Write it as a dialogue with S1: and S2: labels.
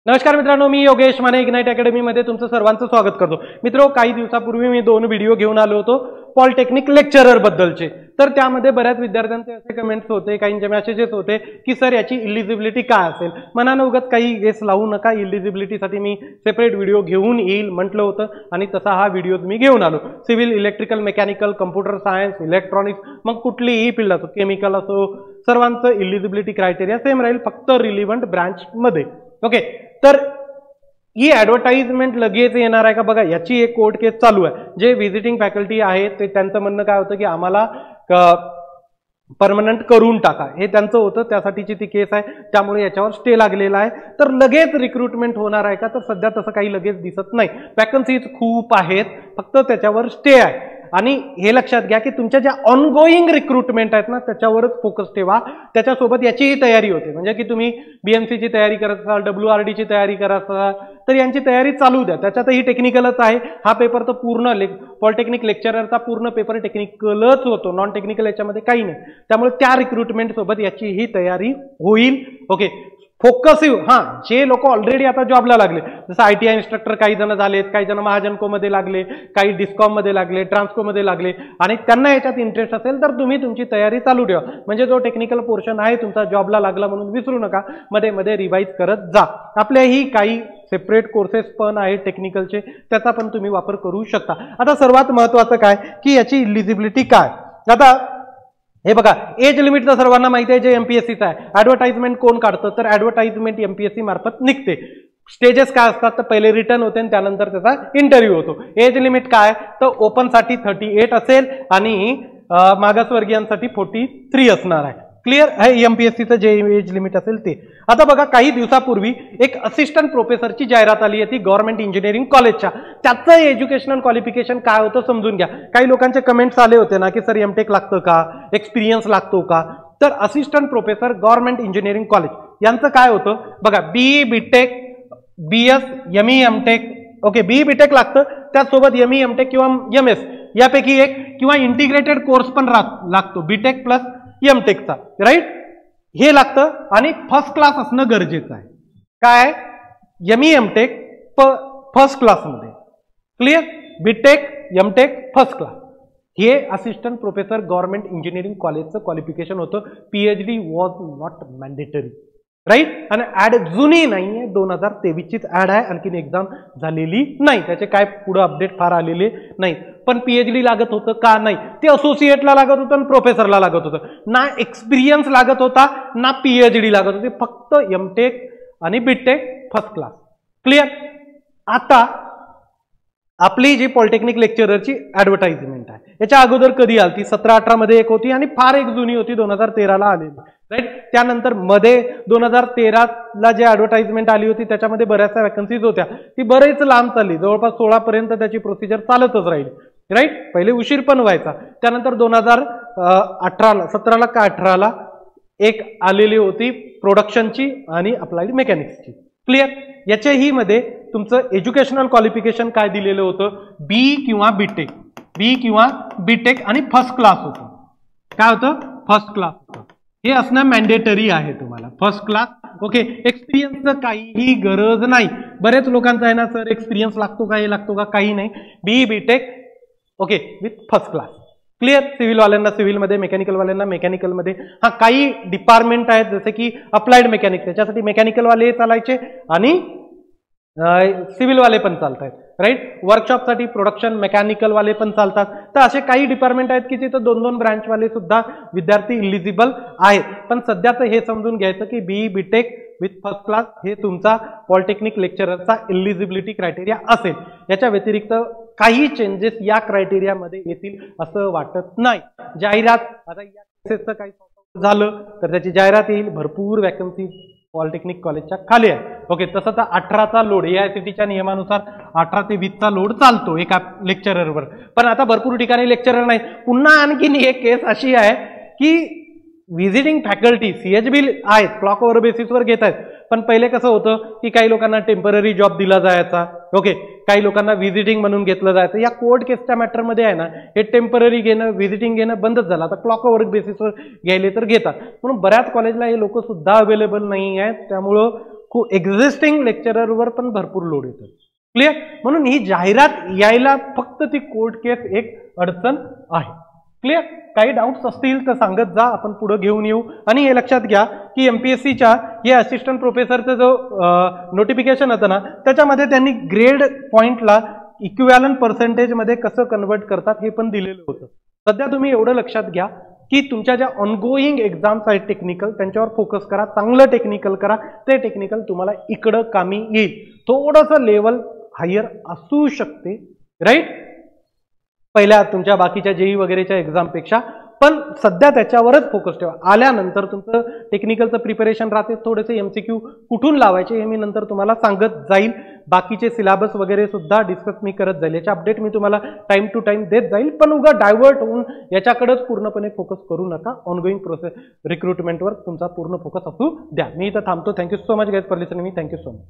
S1: नमस्कार मित्रांनो, मी योगेश माने इग्नाइट अकॅडमीमध्ये तुमचं सर्वांचं स्वागत करतो. मित्रो, काही दिवसापूर्वी मी 2 व्हिडिओ घेऊन आलो होतो पॉलिटेक्निक लेक्चरर बद्दलचे. तर त्यामध्ये बऱ्याच विद्यार्थ्यांचे असे कमेंट्स होते, काहींचे मेसेजेस होते की सर याची इलिजिबिलिटी काय असेल. मनानं उगाच काही गेस लावू नका, इलिजिबिलिटीसाठी मी सेपरेट व्हिडिओ घेऊन येईल म्हटलं होतं आणि तसा हा व्हिडिओ मी घेऊन आलो. Civil, electrical, mechanical, computer science, electronics, मग कुठलीही फील्ड असो, केमिकल असो, सर्वांचं इलिजिबिलिटी क्रायटेरिया सेम राहील, फक्त रिलिव्हंट ब्रांचमध्ये. ओके, तर ही ॲडव्हर्टाइजमेंट लगेच येणार आहे का बघा, याची एक कोर्ट केस चालू आहे. जे व्हिजिटिंग फॅकल्टी आहेत ते त्यांचं म्हणणं काय होतं की आम्हाला परमनंट करून टाका, हे त्यांचं होतं, त्यासाठीची ती केस आहे. त्यामुळे याच्यावर स्टे लागलेला आहे. तर लगेच रिक्रुटमेंट होणार आहे का, तर सध्या तसं काही लगेच दिसत नाही. वॅकन्सीज खूप आहेत, फक्त त्याच्यावर स्टे आहे. आणि हे लक्षात घ्या की तुमच्या ज्या ऑनगोईंग रिक्रुटमेंट आहेत ना त्याच्यावरच फोकस ठेवा. त्याच्यासोबत याचीही तयारी होते, म्हणजे की तुम्ही बीएमसीची तयारी करत असाल, WRDची तयारी करत असाल तर यांची तयारी चालू द्या. त्याच्यातही टेक्निकलच आहे. हा पेपर तर पूर्ण पॉलिटेक्निक लेक्चररचा पूर्ण पेपर टेक्निकलच होतो, नॉन टेक्निकल याच्यामध्ये काही नाही. त्यामुळे त्या रिक्रुटमेंट सोबत याचीही तयारी होईल. ओके, फोकसिव्ह. हां, जे लोक ऑलरेडी आता जॉबला लागले, जसं ITI इन्स्ट्रक्टर काही जण झालेत, काही जण महाजनकोमध्ये लागले, काही डिस्कॉममध्ये लागले, ट्रान्सकोमध्ये लागले आणि त्यांना याच्यात इंटरेस्ट असेल तर तुम्ही तुमची तयारी चालू ठेवा. म्हणजे जो टेक्निकल पोर्शन आहे तुमचा जॉबला लागला म्हणून विसरू नका, मध्ये मध्ये रिवाईज करत जा. आपल्याही काही सेपरेट कोर्सेस पण आहेत टेक्निकलचे, त्याचा पण तुम्ही वापर करू शकता. आता सर्वात महत्त्वाचं काय की याची इलिजिबिलिटी काय. आता हे बघा, एज लिमिट तर सर्वांना माहिती आहे, जे MPSCचं आहे. ॲडव्हर्टाइजमेंट कोण काढतं, तर ॲडव्हर्टाइजमेंट MPSC मार्फत निघते. स्टेजेस काय असतात, तर पहिले रिटर्न होते आणि त्यानंतर त्याचा इंटरव्ह्यू होतो. एज लिमिट काय, तर ओपनसाठी 38 असेल आणि मागासवर्गीयांसाठी 43 असणार आहे. क्लिअर आहे, MPSCचं जे एज लिमिट असेल ते. आता बघा, काही दिवसापूर्वी एक असिस्टंट प्रोफेसरची जाहिरात आली होती गव्हर्नमेंट इंजिनिअरिंग कॉलेजच्या. त्याचं एज्युकेशनल क्वालिफिकेशन काय होतं समजून घ्या. काही लोकांचे कमेंट्स आले होते ना की सर MTech लागतं का, एक्सपिरियन्स लागतो का. तर assistant professor government engineering college यांचं काय होतं बघा, BE BTech, BS, ME MTech. Okay, BE BTech लागतं, त्याचसोबत ME MTech किंवा MS यापैकी एक किंवा इंटिग्रेटेड कोर्स पण लागतो, BTech प्लस MTechचा, राईट. हे लागतं आणि फर्स्ट क्लास असणं गरजेचं आहे. काय, ME MTech फर्स्ट क्लासमध्ये. Clear, BTech MTech first class. हे असिस्टंट प्रोफेसर गव्हर्नमेंट इंजिनिअरिंग कॉलेजचं क्वालिफिकेशन होतं. PhD was not mandatory, right. आणि ऍड जुनी नाहीये, 2023चीच ऍड आहे, आणखीन एक्झाम झालेली नाही, त्याचे काय पुढे अपडेट फार आलेले नाही. पण PhD लागत होतं का, नाही. ते असोसिएटला लागत होतं आणि प्रोफेसरला लागत होतं. ना एक्सपिरियन्स लागत होता ना PhD लागत होते, फक्त MTech आणि BTech फर्स्ट क्लास. क्लिअर. आता आपली जी पॉलिटेक्निक लेक्चररची ॲडव्हर्टाइजमेंट आहे, याच्या अगोदर कधी आली, 17-18 मध्ये एक होती आणि फार एक जुनी होती, 2013ला आलेली, राईट. त्यानंतर मध्ये 2013ला जे ॲडव्हर्टाइजमेंट आली होती त्याच्यामध्ये बऱ्याचशा वॅकन्सीज होत्या, ती बरेच लांब चालली, जवळपास 16 पर्यंत त्याची प्रोसिजर चालतच राहील, राईट. पहिले उशीर पण व्हायचा. त्यानंतर 2018ला 17ला का 18ला एक आलेली होती प्रोडक्शनची आणि अप्लाइड मेकॅनिक्सची. क्लिअर. याच्याही मध्ये तुमचं एज्युकेशनल क्वालिफिकेशन काय दिलेलं होतं, BE किंवा BTech आणि फर्स्ट क्लास होतं. काय होतं, फर्स्ट क्लास होतं. हे असणं मॅन्डेटरी आहे तुम्हाला, फर्स्ट क्लास. ओके, एक्सपिरियन्सचं काहीही गरज नाही. बरेच लोकांचं आहे ना सर एक्सपिरियन्स लागतो का, हे लागतो का, काही नाही. BE BTech okay with first class. Clear. सिव्हिलवाल्यांना सिव्हिलमध्ये, मेकॅनिकलवाल्यांना मेकॅनिकलमध्ये. हा, काही डिपार्टमेंट आहेत जसे की अप्लाइड मेकॅनिक्स, त्याच्यासाठी मेकॅनिकलवाले चालायचे आणि सिव्हिलवाले पण चालत आहेत, राईट. वर्कशॉपसाठी प्रोडक्शन मेकॅनिकलवाले पण चालतात. तर असे काही डिपार्टमेंट आहेत की तिथं 2-2 ब्रँचवाले सुद्धा विद्यार्थी इलिजिबल आहेत. पण सध्याचं हे समजून घ्यायचं की BE BTech with first class हे तुमचा पॉलिटेक्निक लेक्चररचा इलिजिबिलिटी क्रायटेरिया असेल. याच्या व्यतिरिक्त काही चेंजेस या क्रायटेरियामध्ये येतील असं वाटत नाही. जाहिरात, आता या केसेसचं काही झालं तर त्याची जाहिरात येईल. भरपूर वॅकन्सी पॉलिटेक्निक कॉलेजच्या खाली आहे. ओके, तसं तर 18चा लोड AICTEच्या नियमानुसार 18 ते 20चा लोड चालतो एका लेक्चररवर. पण आता भरपूर ठिकाणी लेक्चरर नाही. पुन्हा आणखीन एक केस अशी आहे की व्हिजिटिंग फॅकल्टी CHB आहेत, क्लॉक ओव्हर बेसिसवर घेत आहेत. पण पहिले कसं होतं की काही लोकांना टेम्पररी जॉब दिला जायचा, ओके, काही लोकांना व्हिजिटिंग म्हणून घेतलं जायचं. या कोर्ट केसच्या मॅटरमध्ये आहे ना, हे टेम्पररी घेणं, व्हिजिटिंग घेणं बंदच झालं. आता क्लॉक ओव्हर बेसिसवर घ्यायले तर घेतात. म्हणून बऱ्याच कॉलेजला हे लोक सुद्धा अवेलेबल नाही आहेत. त्यामुळं एक्झिस्टिंग लेक्चररवर पण भरपूर लोड येतो. क्लिअर? म्हणून ही जाहिरात यायला फक्त ती कोर्ट केस एक अडचण आहे. क्लिअर? काही डाऊट्स असतील तर सांगत जा, आपण पुढे घेऊन येऊ. आणि हे लक्षात घ्या की एमपीएससीच्या हे असिस्टंट प्रोफेसरचं जो नोटिफिकेशन होतं ना, त्याच्यामध्ये त्यांनी ग्रेड पॉइंटला इक्विव्हॅलंट पर्सेंटेजमध्ये कसं कन्वर्ट करतात हे पण दिलेलं होतं. सध्या तुम्ही एवढं लक्षात घ्या की तुमच्या ज्या ऑनगोईंग एक्झाम्स आहेत टेक्निकल, त्यांच्यावर फोकस करा, चांगलं टेक्निकल करा. ते टेक्निकल तुम्हाला इकडं कामी येईल. थोडंसं लेवल हायर असू शकते, राईट, पहिल्या तुमच्या बाकीच्या जेई वगैरेच्या एक्झामपेक्षा, पण सध्या त्याच्यावरच फोकस ठेवा. आल्यानंतर तुमचं टेक्निकलचं प्रिपरेशन राहते, थोडेसे एमसीक्यू कुठून लावायचे हे मी नंतर तुम्हाला सांगत जाईल. बाकीचे सिलेबस वगैरे सुद्धा डिस्कस मी करत जाईल, याचे अपडेट मी तुम्हाला टाइम टू टाइम देत जाईल. पण उगा डायव्हर्ट होऊन याच्याकडेच पूर्णपणे फोकस करू नका. ऑनगोईंग प्रोसेस रिक्रुटमेंटवर तुमचा पूर्ण फोकस असू द्या. मी इथं थांबतो. Thank you so much guys for listening me. Thank you so much.